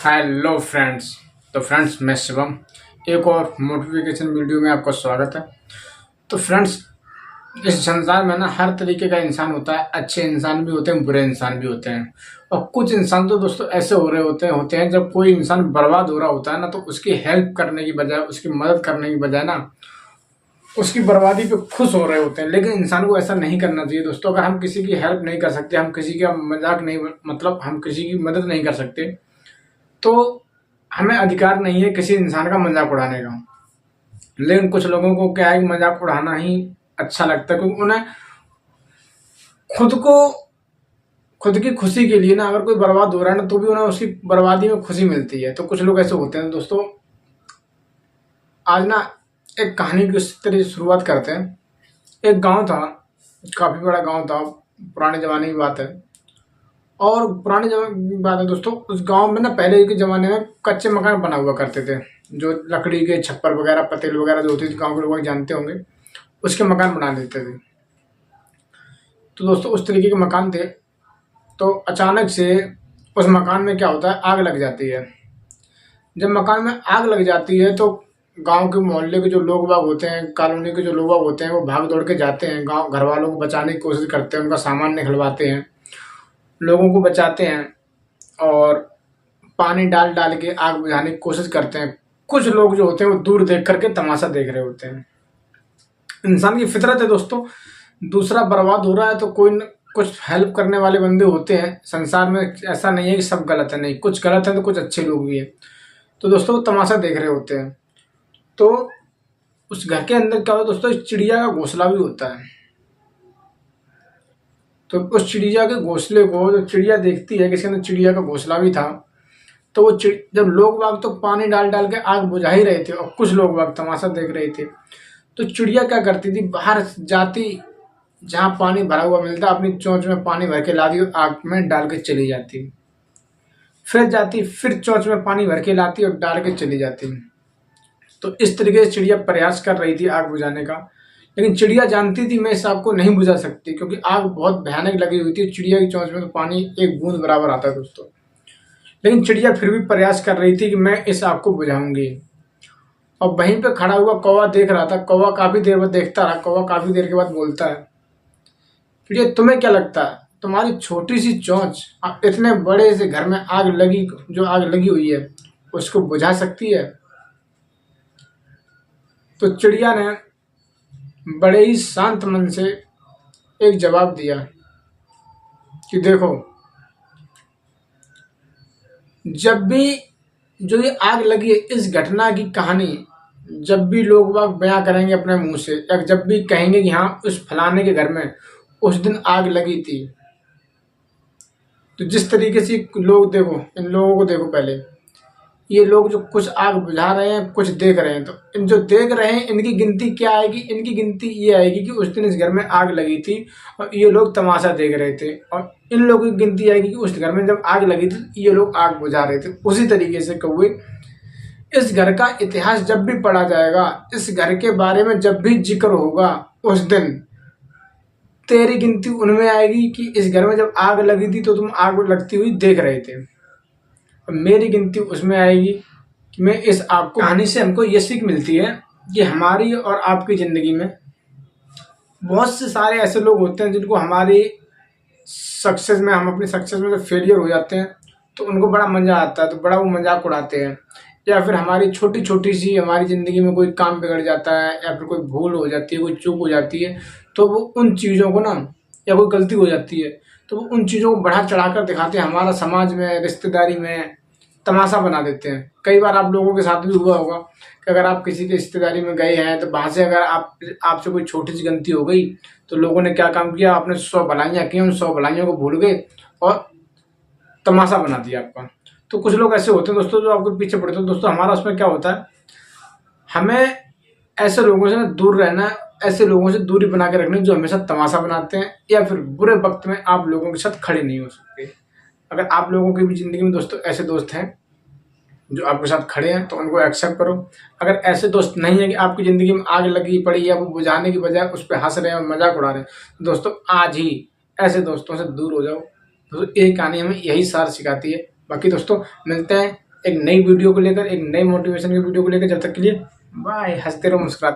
Hello friends. तो friends, मैं शिवम, एक और मोटिफिकेशन वीडियो में आपका स्वागत है। तो फ्रेंड्स, इस संसार में ना हर तरीके का इंसान होता है। अच्छे इंसान भी होते हैं, बुरे इंसान भी होते हैं। और कुछ इंसान तो दोस्तों ऐसे हो रहे होते हैं जब कोई इंसान बर्बाद हो रहा होता है ना, तो उसकी हेल्प करने की बजाय, उसकी मदद करने की बजाय ना उसकी बर्बादी पे खुश हो रहे होते हैं। लेकिन इंसान को ऐसा नहीं करना चाहिए दोस्तों। अगर हम किसी की हेल्प नहीं कर सकते, हम किसी का मजाक नहीं, मतलब हम किसी की मदद नहीं कर सकते, तो हमें अधिकार नहीं है किसी इंसान का मजाक उड़ाने का। लेकिन कुछ लोगों को क्या है कि मजाक उड़ाना ही अच्छा लगता है, क्योंकि उन्हें खुद को, खुद की खुशी के लिए ना, अगर कोई बर्बाद हो रहा है ना, तो भी उन्हें उसकी बर्बादी में खुशी मिलती है। तो कुछ लोग ऐसे होते हैं दोस्तों। आज ना एक कहानी की उस तरह से शुरुआत करते हैं। एक गांव था, काफी बड़ा गांव था, पुराने जमाने की बात है। और पुराने जमाने की बात है दोस्तों, उस गांव में ना पहले के ज़माने में कच्चे मकान बना हुआ करते थे। जो लकड़ी के छप्पर वगैरह, पतेल वगैरह जो होती थी, गांव के लोग जानते होंगे, उसके मकान बना देते थे। तो दोस्तों उस तरीके के मकान थे। तो अचानक से उस मकान में क्या होता है, आग लग जाती है। जब मकान में आग लग जाती है तो गांव के, मोहल्ले के जो लोग बाग होते हैं, कॉलोनी के जो लोग बाग होते हैं, वो भाग दौड़ के जाते हैं, गांव घर वालों को बचाने की कोशिश करते हैं, उनका सामान निकलवाते हैं, लोगों को बचाते हैं और पानी डाल डाल के आग बुझाने की कोशिश करते हैं। कुछ लोग जो होते हैं वो दूर देख करके तमाशा देख रहे होते हैं। इंसान की फितरत है दोस्तों, दूसरा बर्बाद हो रहा है तो कोई न कुछ हेल्प करने वाले बंदे होते हैं संसार में। ऐसा नहीं है कि सब गलत है, नहीं, कुछ गलत है तो कुछ अच्छे लोग भी हैं। तो दोस्तों वो तमाशा देख रहे होते हैं। तो उस घर के अंदर क्या होता है दोस्तों, एक चिड़िया का घोंसला भी होता है। तो उस चिड़िया के घोंसले को जो चिड़िया देखती है कि इसके अंदर चिड़िया का घोंसला भी था, तो वो जब लोग बाग तो पानी डाल डाल के आग बुझा ही रहे थे और कुछ लोग बाग तमाशा देख रहे थे, तो चिड़िया क्या करती थी, बाहर जाती, जहाँ पानी भरा हुआ मिलता, अपनी चोंच में पानी भर के लाती और आग में डाल के चली जाती। फिर जाती, फिर चोंच में पानी भर के लाती और डाल के चली जाती। तो इस तरीके से चिड़िया प्रयास कर रही थी आग बुझाने का। लेकिन चिड़िया जानती थी मैं इस आग को नहीं बुझा सकती, क्योंकि आग बहुत भयानक लगी हुई थी। चिड़िया की चोंच में तो पानी एक बूंद बराबर आता है दोस्तों। लेकिन चिड़िया फिर भी प्रयास कर रही थी कि मैं इस आग को बुझाऊंगी। और वहीं पे खड़ा हुआ कौवा देख रहा था। कौवा काफी देर बाद देखता रहा। कौवा काफी देर के बाद बोलता है, चिड़िया तुम्हें क्या लगता है, तुम्हारी छोटी सी चोंच इतने बड़े से घर में आग लगी, जो आग लगी हुई है, उसको बुझा सकती है? तो चिड़िया ने बड़े ही शांत मन से एक जवाब दिया कि देखो, जब भी जो ये आग लगी है, इस घटना की कहानी जब भी लोग बाग बयां करेंगे अपने मुंह से, या जब भी कहेंगे कि हाँ उस फलाने के घर में उस दिन आग लगी थी, तो जिस तरीके से लोग, देखो इन लोगों को देखो, पहले ये लोग जो कुछ आग बुझा रहे हैं, कुछ देख रहे हैं, तो इन जो देख रहे हैं इनकी गिनती क्या आएगी? इनकी गिनती ये आएगी कि उस दिन इस घर में आग लगी थी और ये लोग तमाशा देख रहे थे। और इन लोगों की गिनती आएगी कि उस घर में जब आग लगी थी ये लोग आग बुझा रहे थे। उसी तरीके से कौवे, इस घर का इतिहास जब भी पढ़ा जाएगा, इस घर के बारे में जब भी जिक्र होगा, उस दिन तेरी गिनती उनमें आएगी कि इस घर में जब आग लगी थी तो तुम आग लगती हुई देख रहे थे, और मेरी गिनती उसमें आएगी कि मैं इस आग को। कहानी से हमको ये सीख मिलती है कि हमारी और आपकी ज़िंदगी में बहुत से सारे ऐसे लोग होते हैं जिनको हमारी सक्सेस में, हम अपनी सक्सेस में जब फेलियर हो जाते हैं तो उनको बड़ा मज़ा आता है, तो बड़ा वो मजाक उड़ाते हैं। या फिर हमारी छोटी छोटी सी, हमारी ज़िंदगी में कोई काम बिगड़ जाता है, या फिर कोई भूल हो जाती है, कोई चूक हो जाती है, तो वो उन चीज़ों को ना, या कोई गलती हो जाती है, तो वो उन चीज़ों को बढ़ा चढ़ा कर दिखाते हैं। हमारा समाज में, रिश्तेदारी में तमाशा बना देते हैं। कई बार आप लोगों के साथ भी हुआ होगा कि अगर आप किसी की रिश्तेदारी में गए हैं, तो वहाँ से अगर आपसे कोई छोटी सी गलती हो गई, तो लोगों ने क्या काम किया, आपने 100 भलाइयाँ की, उन 100 भलाइयों को भूल गए और तमाशा बना दिया आपका। तो कुछ लोग ऐसे होते हैं दोस्तों जो आपके पीछे पड़ते हैं। दोस्तों हमारा उसमें क्या होता है, हमें ऐसे लोगों से ना दूर रहना, ऐसे लोगों से दूरी बना के रखनी जो हमेशा तमाशा बनाते हैं, या फिर बुरे वक्त में आप लोगों के साथ खड़े नहीं हो सकते। अगर आप लोगों की भी ज़िंदगी में दोस्तों ऐसे दोस्त हैं जो आपके साथ खड़े हैं, तो उनको एक्सेप्ट करो। अगर ऐसे दोस्त नहीं है कि आपकी ज़िंदगी में आग लगी पड़ी है, वो बुझाने की बजाय उस पर हंस रहे हैं और मजाक उड़ा रहे हैं, तो दोस्तों आज ही ऐसे दोस्तों से दूर हो जाओ। दोस्तों एक कहानी हमें यही सार सिखाती है। बाकी दोस्तों मिलते हैं एक नई वीडियो को लेकर, एक नई मोटिवेशन की वीडियो को लेकर। जब तक के लिए बाय, हंसते रहो, मुस्कुराते